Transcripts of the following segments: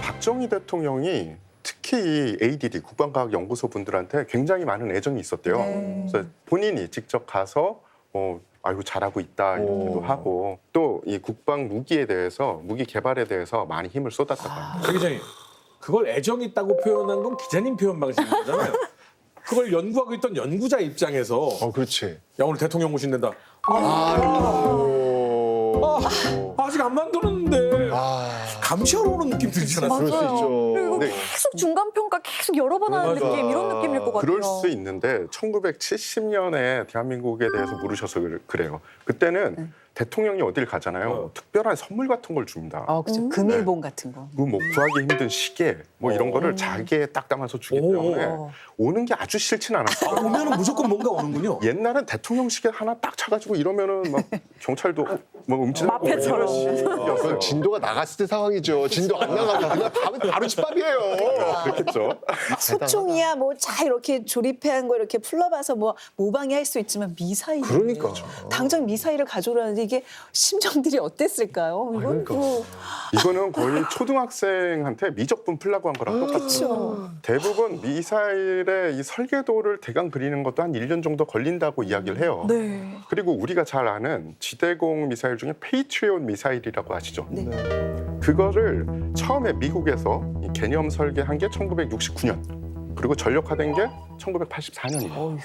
박정희 대통령이 특히 이 ADD 국방과학연구소 분들한테 굉장히 많은 애정이 있었대요. 그래서 본인이 직접 가서 아이고 잘하고 있다 이렇게도 하고 또 이 국방 무기에 대해서 무기 개발에 대해서 많이 힘을 쏟았다고 합니다. 기자님, 그걸 애정 있다고 표현한 건 기자님 표현 방식인 거잖아요. 그걸 연구하고 있던 연구자 입장에서 그렇지. 야 오늘 대통령 오신댄다. 아직 안 만들었는데 감시하러 오는 느낌 들잖아요. 그럴 수 있죠. 그리고 네. 계속 중간 평가 계속 여러 번 하는 맞아. 느낌 이런 느낌일 것 같아요. 그럴 수 있는데 1970년에 대한민국에 대해서 물으셔서 그래요. 그때는 대통령이 어딜 가잖아요. 특별한 선물 같은 걸 줍니다. 그렇죠. 금일봉 같은 거. 그 뭐 구하기 힘든 시계 뭐 이런 거를 자기에 딱 담아서 주기 때문에 오는 게 아주 싫진 않았어요. 오면은 무조건 뭔가 오는군요. 옛날엔 대통령 시계 하나 딱 차가지고 이러면은 막 경찰도 뭐 움찔하고 마패처럼. 이런 시기였어요. 그건 진도가 나갔을 때 상황이죠. 진도 안 나가면 그냥 바로 집밥이에요. 그렇겠죠. 소총이야 뭐 잘 이렇게 조립한 거 이렇게 풀러봐서 뭐 모방이 할 수 있지만 미사일. 그러니까. 당장 미사일을 가져오라는데 이게 심정들이 어땠을까요? 이건 그러니까. 이거는 거의 초등학생한테 미적분 풀라고 한 거랑 똑같아요. 그렇죠. 대부분 미사일의 이 설계도를 대강 그리는 것도 한 1년 정도 걸린다고 이야기를 해요. 네. 그리고 우리가 잘 아는 지대공 미사일 중에 페이트리엇 미사일이라고 아시죠? 네. 그거를 처음에 미국에서 이 개념 설계한 게 1969년. 그리고 전력화된 게 1984년이에요.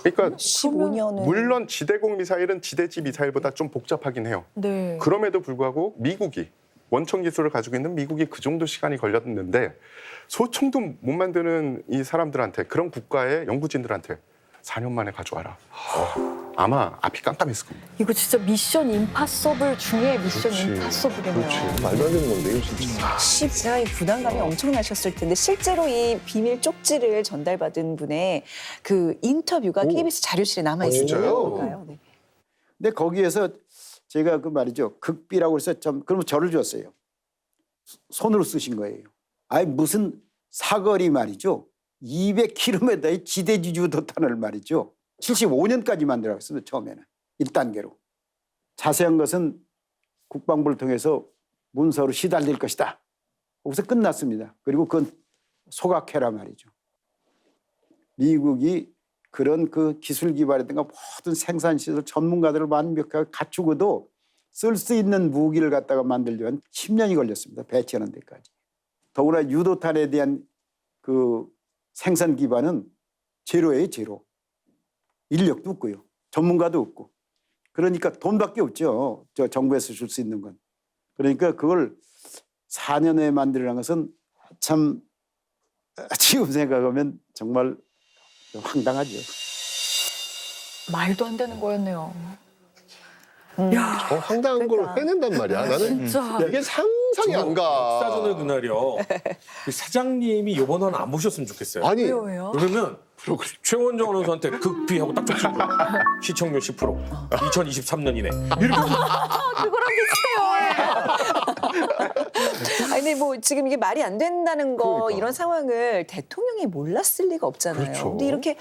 그러니까 15년은 물론 지대공 미사일은 지대지 미사일보다 좀 복잡하긴 해요. 네. 그럼에도 불구하고 미국이 원천 기술을 가지고 있는 미국이 그 정도 시간이 걸렸는데 소총도 못 만드는 이 사람들한테 그런 국가의 연구진들한테 4년 만에 가져와라. 아마 앞이 깜깜했을 겁니다. 이거 진짜 미션 임파서블 중에 미션 임파서블이네요. 그렇지. 말도 안 되는 건데, 이거 진짜. 쉽사의 부담감이 엄청나셨을 텐데 실제로 이 비밀 쪽지를 전달받은 분의 그 인터뷰가 KBS 자료실에 남아 있어요. 진짜요? 네. 근데 거기에서 제가 그 말이죠. 극비라고 해서 그러면 저를 줬어요. 손으로 쓰신 거예요. 아니 무슨 사거리 말이죠. 200km의 지대지주 도탄을 말이죠. 75년까지 만들었어요. 처음에는 1단계로. 자세한 것은 국방부를 통해서 문서로 시달릴 것이다. 거기서 끝났습니다. 그리고 그건 소각해라 말이죠. 미국이 그런 그 기술 기반이든가 모든 생산시설 전문가들을 완벽하게 갖추고도 쓸 수 있는 무기를 갖다가 만들려면 10년이 걸렸습니다. 배치하는 데까지. 더구나 유도탄에 대한 그 생산 기반은 제로예요, 제로. 인력도 없고요. 전문가도 없고. 그러니까 돈밖에 없죠. 저 정부에서 줄 수 있는 건. 그러니까 그걸 4년에 만들라는 것은 참 지금 생각하면 정말 황당하죠. 말도 안 되는 거였네요. 황당한 걸 해낸단 말이야. 나는 진짜. 이게 상상이 안 가. 역사전의 그날이요. 그 사장님이 이번 화 안 보셨으면 좋겠어요. 아니, 왜요? 그러면 최원정 아나운서한테 극비하고 딱 적힌 거예요. 시청률 10%. 2023년이네. 이렇게 그거랑 비슷해요. 아니 근데 뭐 지금 이게 말이 안 된다는 거 그러니까. 이런 상황을 대통령이 몰랐을 리가 없잖아요. 그렇죠. 근데 이렇게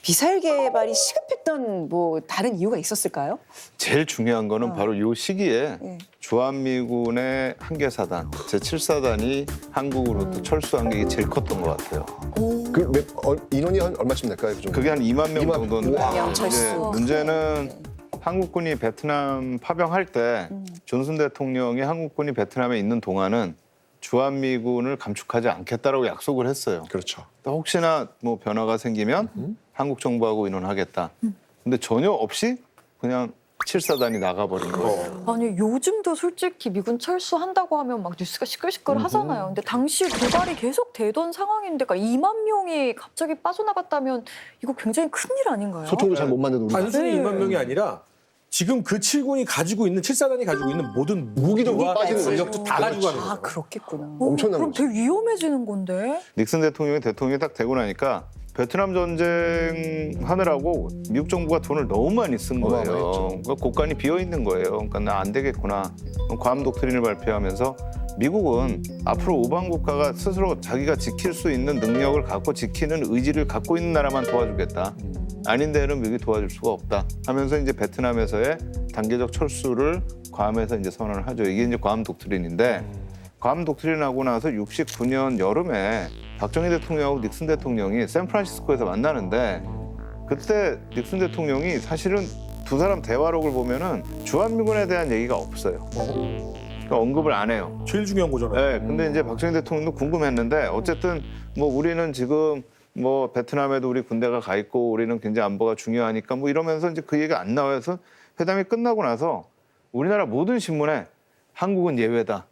미사일 개발이 시급했던 뭐 다른 이유가 있었을까요? 제일 중요한 거는 바로 이 시기에 예. 주한미군의 한계사단, 제7사단이 한국으로부터 철수한 게 제일 컸던 것 같아요. 인원이 얼마쯤 될까요? 그 정도? 그게 한 2만 명 2만 정도인데 명 철수. 이제 문제는 한국군이 베트남 파병할 때 존슨 대통령이 한국군이 베트남에 있는 동안은 주한미군을 감축하지 않겠다라고 약속을 했어요. 그렇죠. 또 혹시나 뭐 변화가 생기면 한국 정부하고 의논하겠다. 근데 전혀 없이 그냥 7사단이 나가버린 거예요. 아니 요즘도 솔직히 미군 철수한다고 하면 막 뉴스가 시끌시끌 하잖아요. 근데 당시 도발이 계속 되던 상황인데, 그러니까 2만 명이 갑자기 빠져나갔다면 이거 굉장히 큰일 아닌가요? 소총도 잘 못 만드는 우리가. 단순히 네. 2만 명이 아니라 지금 그 7군이 가지고 있는 7사단이 가지고 있는 모든 무기와 빠지는 거지. 전력도 다 가지고 가는 아 거예요. 그렇겠구나. 엄청난 그럼 거지. 되게 위험해지는 건데. 닉슨 대통령이 딱 되고 나니까 베트남 전쟁 하느라고 미국 정부가 돈을 너무 많이 쓴 거예요. 어마어마했죠. 그러니까 곳간이 비어 있는 거예요. 그러니까 나 안 되겠구나. 괌 독트린을 발표하면서 미국은 앞으로 오방 국가가 스스로 자기가 지킬 수 있는 능력을 갖고 지키는 의지를 갖고 있는 나라만 도와주겠다. 아닌 데는 미국이 도와줄 수가 없다. 하면서 이제 베트남에서의 단계적 철수를 괌에서 이제 선언을 하죠. 이게 이제 괌 독트린인데 괌 독트린하고 나서 69년 여름에 박정희 대통령하고 닉슨 대통령이 샌프란시스코에서 만나는데 그때 닉슨 대통령이 사실은 두 사람 대화록을 보면은 주한미군에 대한 얘기가 없어요. 그러니까 언급을 안 해요. 제일 중요한 거잖아요. 네, 근데 이제 박정희 대통령도 궁금했는데 어쨌든 뭐 우리는 지금 뭐 베트남에도 우리 군대가 가 있고 우리는 굉장히 안보가 중요하니까 뭐 이러면서 이제 그 얘기가 안 나와서 회담이 끝나고 나서 우리나라 모든 신문에 한국은 예외다.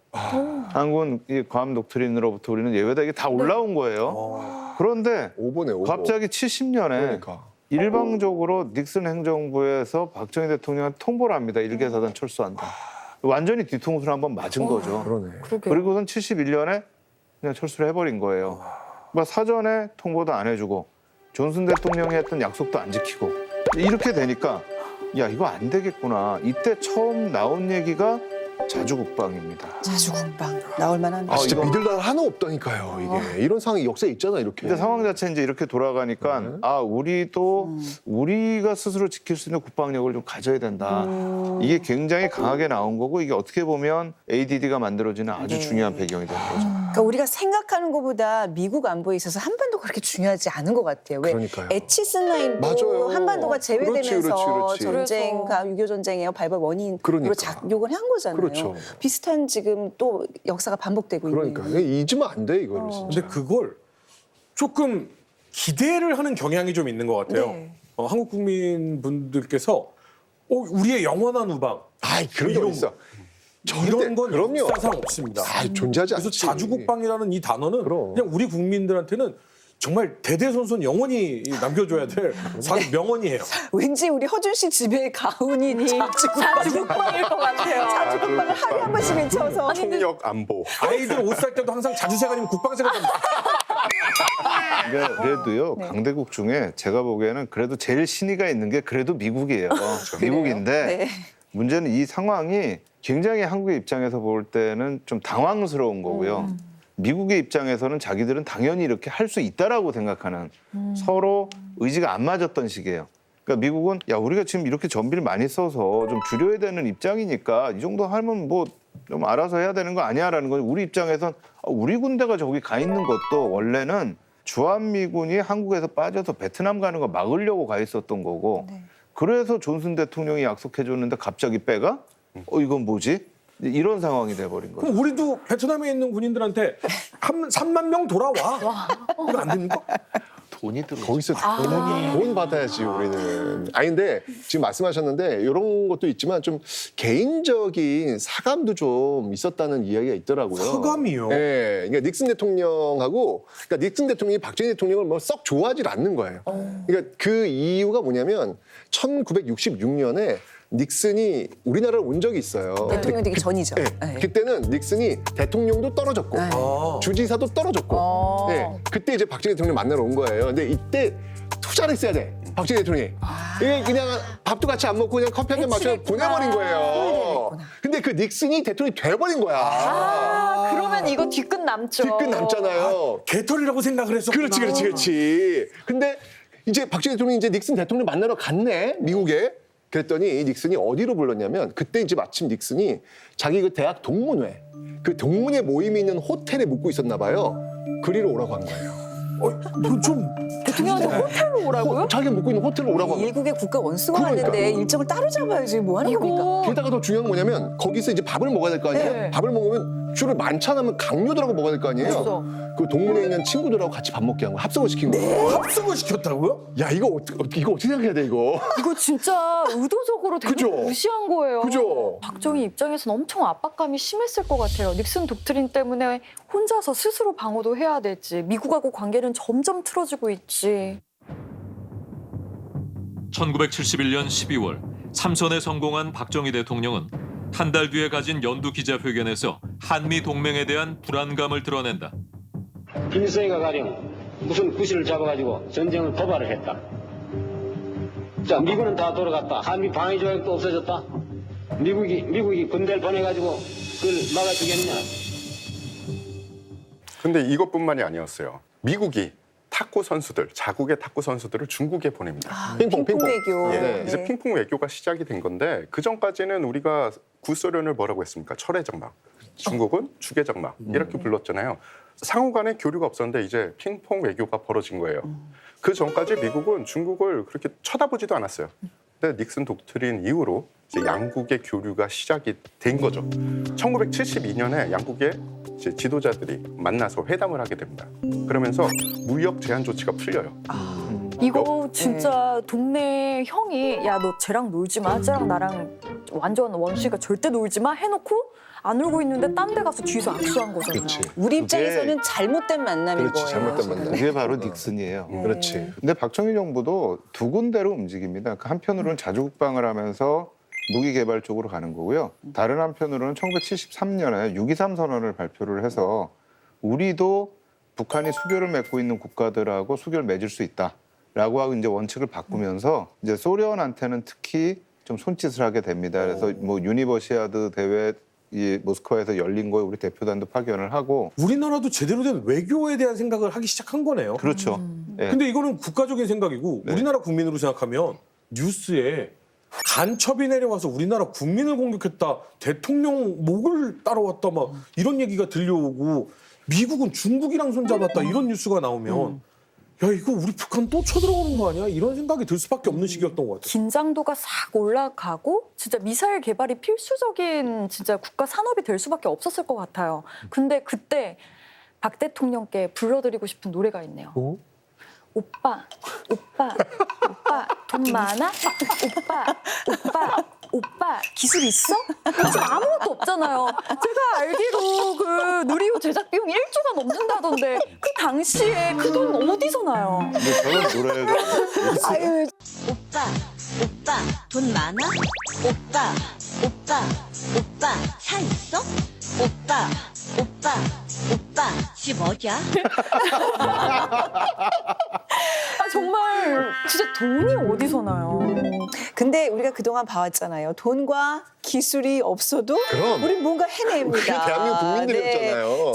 한국은 이 괌 독트린으로부터 우리는 예외다. 이게 다 올라온 거예요. 그런데 오보네, 오보. 갑자기 70년에 그러니까. 일방적으로 닉슨 행정부에서 박정희 대통령한테 통보를 합니다. 일개사단 철수한다. 완전히 뒤통수를 한번 맞은 거죠. 그러네. 그러게요. 그리고선 71년에 그냥 철수를 해버린 거예요. 뭐 사전에 통보도 안 해주고 존슨 대통령이 했던 약속도 안 지키고 이렇게 되니까 야 이거 안 되겠구나. 이때 처음 나온 얘기가 자주국방입니다. 자주국방 나올 만한. 아, 진짜 이거- 믿을 날 하나 없다니까요, 이게. 이런 상황이 역사에 있잖아, 이렇게. 근데 상황 자체 이제 이렇게 돌아가니까 네. 아 우리도 우리가 스스로 지킬 수 있는 국방력을 좀 가져야 된다. 이게 굉장히 강하게 나온 거고 이게 어떻게 보면 ADD가 만들어지는 아주 네. 중요한 배경이 되는 거죠. 그러니까 우리가 생각하는 것보다 미국 안보에 있어서 한반도가 그렇게 중요하지 않은 것 같아요. 왜 그러니까요. 에치스나인도 맞아요. 한반도가 제외되면서 그렇지. 전쟁과 6.25 전쟁의 발발 원인으로 그러니까. 작용을 한 거잖아요. 그렇죠. 비슷한 지금 또 역사가 반복되고 그러니까. 있는. 잊으면 안 돼, 이거를 진짜. 근데 그걸 조금 기대를 하는 경향이 좀 있는 것 같아요. 네. 한국 국민분들께서 우리의 영원한 우방 아이, 그런 게 이런 어딨어. 이런 건 그럼요. 역사상 없습니다. 아이, 존재하지 그래서 않지. 자주국방이라는 이 단어는 그럼. 그냥 우리 국민들한테는 정말 대대손손 영원히 남겨줘야 될 명언이에요. 왠지 우리 허준 씨 집에 가훈이 자주국방일 것 같아요. 자주국방을 하루에 한 번씩 외쳐서. 총력 안보. 아이들 옷 살 때도 항상 자주색 아니면 국방색 을 그래도요 네. 강대국 중에 제가 보기에는 그래도 제일 신의가 있는 게 그래도 미국이에요. 미국인데 네. 문제는 이 상황이 굉장히 한국의 입장에서 볼 때는 좀 당황스러운 거고요. 미국의 입장에서는 자기들은 당연히 이렇게 할 수 있다라고 생각하는 서로 의지가 안 맞았던 시기예요. 그러니까 미국은 야 우리가 지금 이렇게 전비를 많이 써서 좀 줄여야 되는 입장이니까 이 정도 하면 뭐 좀 알아서 해야 되는 거 아니야라는 거죠. 우리 입장에선 우리 군대가 저기 가 있는 것도 원래는 주한미군이 한국에서 빠져서 베트남 가는 거 막으려고 가 있었던 거고 네. 그래서 존슨 대통령이 약속해 줬는데 갑자기 빼가? 이건 뭐지? 이런 상황이 돼버린 거죠. 그럼 우리도 베트남에 있는 군인들한테 3만 명 돌아와. 이거 안 됩니까? 돈이 들어. 거기서 돈 받아야지, 우리는. 아니, 근데 지금 말씀하셨는데 이런 것도 있지만 좀 개인적인 사감도 좀 있었다는 이야기가 있더라고요. 사감이요? 네. 그러니까 닉슨 대통령하고, 그러니까 닉슨 대통령이 박정희 대통령을 뭐 썩 좋아하지 않는 거예요. 그러니까 그 이유가 뭐냐면 1966년에 닉슨이 우리나라를 온 적이 있어요. 대통령 되기 전이죠. 네. 네. 그때는 닉슨이 대통령도 떨어졌고 네. 주지사도 떨어졌고 네. 그때 이제 박정희 대통령 만나러 온 거예요. 근데 이때 투자를 했어야 돼. 박정희 대통령이. 이게 그냥 밥도 같이 안 먹고 그냥 커피 한 잔 마시고 보내버린 거예요. 근데 그 닉슨이 대통령이 돼버린 거야. 그러면 이거 뒤끝 남죠. 뒤끝 남잖아요. 개털이라고 생각을 했었구나. 그렇지. 근데 이제 박정희 대통령이 이제 닉슨 대통령 만나러 갔네, 미국에. 그랬더니 이 닉슨이 어디로 불렀냐면 그때 이제 마침 닉슨이 자기 그 대학 동문회, 그 동문회 모임이 있는 호텔에 묵고 있었나 봐요. 그리로 오라고 한 거예요. 좀 대통령한테 호텔로 오라고요? 자기가 묵고 있는 호텔로 오라고 한 거예요. 일국의 국가 원수가 그러니까. 왔는데 일정을 따로 잡아야지 뭐 하는 겁니까? 이거 게다가 더 중요한 건 뭐냐면 거기서 이제 밥을 먹어야 될 거 아니에요? 네. 밥을 먹으면 주로 만찬하면 강요들하고 먹어야 될 거 아니에요? 그렇죠. 그 동문회에 있는 친구들하고 같이 밥 먹게 한 거야. 합석을 시킨 거예요. 합숙을 시켰다고요? 야, 이거 어떻게 생각해야 돼, 이거? 이거 진짜 의도적으로 그죠? 대통령 무시한 거예요. 그죠? 박정희 입장에서는 엄청 압박감이 심했을 것 같아요. 닉슨 독트린 때문에 혼자서 스스로 방어도 해야 되지. 미국하고 관계는 점점 틀어지고 있지. 1971년 12월 3선에 성공한 박정희 대통령은 한 달 뒤에 가진 연두 기자회견에서 한미 동맹에 대한 불안감을 드러낸다. 김일성이가 가령 무슨 구실을 잡아가지고 전쟁을 도발을 했다. 자, 미군은 다 돌아갔다. 한미 방위 조약도 없어졌다. 미국이 군대를 보내가지고 그걸 막아주겠느냐. 근데 이것뿐만이 아니었어요. 미국이 탁구 선수들, 자국의 탁구 선수들을 중국에 보냅니다. 핑퐁. 외교. 예, 네. 이제 핑퐁 외교가 시작이 된 건데 그 전까지는 우리가 구소련을 뭐라고 했습니까? 철의 장막. 중국은 주계장막 이렇게 불렀잖아요. 상호 간의 교류가 없었는데 이제 핑퐁 외교가 벌어진 거예요. 그 전까지 미국은 중국을 그렇게 쳐다보지도 않았어요. 근데 닉슨 독트린 이후로 이제 양국의 교류가 시작이 된 거죠. 1972년에 양국의 이제 지도자들이 만나서 회담을 하게 됩니다. 그러면서 무역 제한 조치가 풀려요. 이거 진짜 동네 형이 야 너 쟤랑 놀지 마, 쟤랑 나랑 완전 원수니까 절대 놀지 마 해놓고 안 울고 있는데 딴 데 가서 뒤에서 악수한 거잖아요. 그렇지. 우리 입장에서는 잘못된 만남인 그렇지, 거예요. 잘못된 지금. 만남. 그게 바로 닉슨이에요. 그렇지. 근데 박정희 정부도 두 군데로 움직입니다. 그 한편으로는 자주국방을 하면서 무기 개발 쪽으로 가는 거고요. 다른 한편으로는 1973년에 6.23 선언을 발표를 해서 우리도 북한이 수교를 맺고 있는 국가들하고 수교를 맺을 수 있다라고 하고 이제 원칙을 바꾸면서 이제 소련한테는 특히 좀 손짓을 하게 됩니다. 그래서 뭐 유니버시아드 대회 이 모스크바에서 열린 거에 우리 대표단도 파견을 하고 우리나라도 제대로 된 외교에 대한 생각을 하기 시작한 거네요. 그렇죠. 예. 근데 이거는 국가적인 생각이고 네. 우리나라 국민으로 생각하면 뉴스에 간첩이 내려와서 우리나라 국민을 공격했다, 대통령 목을 따라왔다 막 이런 얘기가 들려오고 미국은 중국이랑 손잡았다 이런 뉴스가 나오면 야 이거 우리 북한 또 쳐들어오는 거 아니야? 이런 생각이 들 수밖에 없는 시기였던 것 같아요. 긴장도가 싹 올라가고 진짜 미사일 개발이 필수적인 진짜 국가 산업이 될 수밖에 없었을 것 같아요. 근데 그때 박 대통령께 불러드리고 싶은 노래가 있네요. 오빠, 오빠, 오빠 돈 많아? 오빠 기술 있어? 지금 아무것도 없잖아요. 제가 알기로 그 누리호 제작 비용 1조가 넘는다던데 그 당시에 그 돈 어디서 나요? 근데 저는 노래가 아유, 오빠 돈 많아? 오빠 차 있어? 오빠 집 어디야? 아, 정말 진짜 돈이 어디서 나요? 근데 우리가 그동안 봐왔잖아요. 돈과 기술이 없어도 그럼. 우리 뭔가 해냅니다. 그게 대한민국 국민들이었잖아요.